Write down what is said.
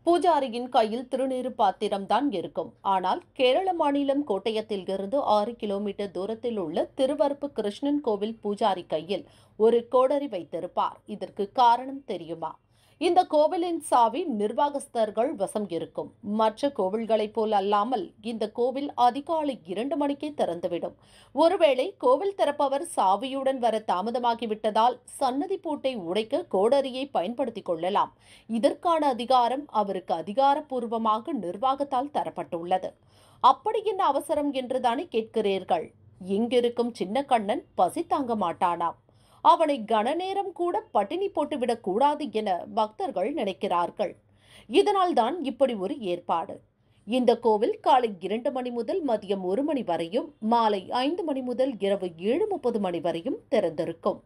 பூஜாரியின் கையில் திருநீறு பாத்திரம்தான் இருக்கும். ஆனால் கேரள மாநிலம் கோட்டயத்தில் இருந்து 6 கிலோமீட்டர் தூரத்தில் உள்ள திருவருப்பு கிருஷ்ணன் கோவில் பூஜாரி கையில் ஒரு கோடரி வைத்திருப்பார். இதற்கு காரணம் தெரியுமா? இந்த கோவிலின் சாவி நிர்வாகஸ்தர்கள் வசம் இருக்கும். மற்ற கோவில்களைப் போல் அல்லாமல் இந்த கோவில் அதிகாலை 2 மணிக்கே திறந்துவிடும். ஒருவேளை கோவில் திறப்பவர் சாவியுடன் வர தாமதமாகிவிட்டதால் சன்னதி பூட்டை உடைக்க கோடரியை பயன்படுத்திக் கொள்ளலாம். இதற்கான அதிகாரம் அவருக்கு அதிகாரப்பூர்வமாக நிர்வாகத்தால் தரப்பட்டுள்ளது. அப்படி என்ன அவசரம் என்றுதானே கேட்கிறீர்கள்? இங்கிருக்கும் சின்ன கண்ணன் பசி தாங்க மாட்டானாம். அவனை கனநேரம் கூட பட்டினி போட்டுவிடக் கூடாது என பக்தர்கள் நினைக்கிறார்கள். இதனால்தான் இப்படி ஒரு ஏற்பாடு. இந்த கோவில் காலை 2 மணி முதல் மதியம் 1 மணி வரையும், மாலை 5 மணி முதல் இரவு 7:30 மணி வரையும் திறந்திருக்கும்.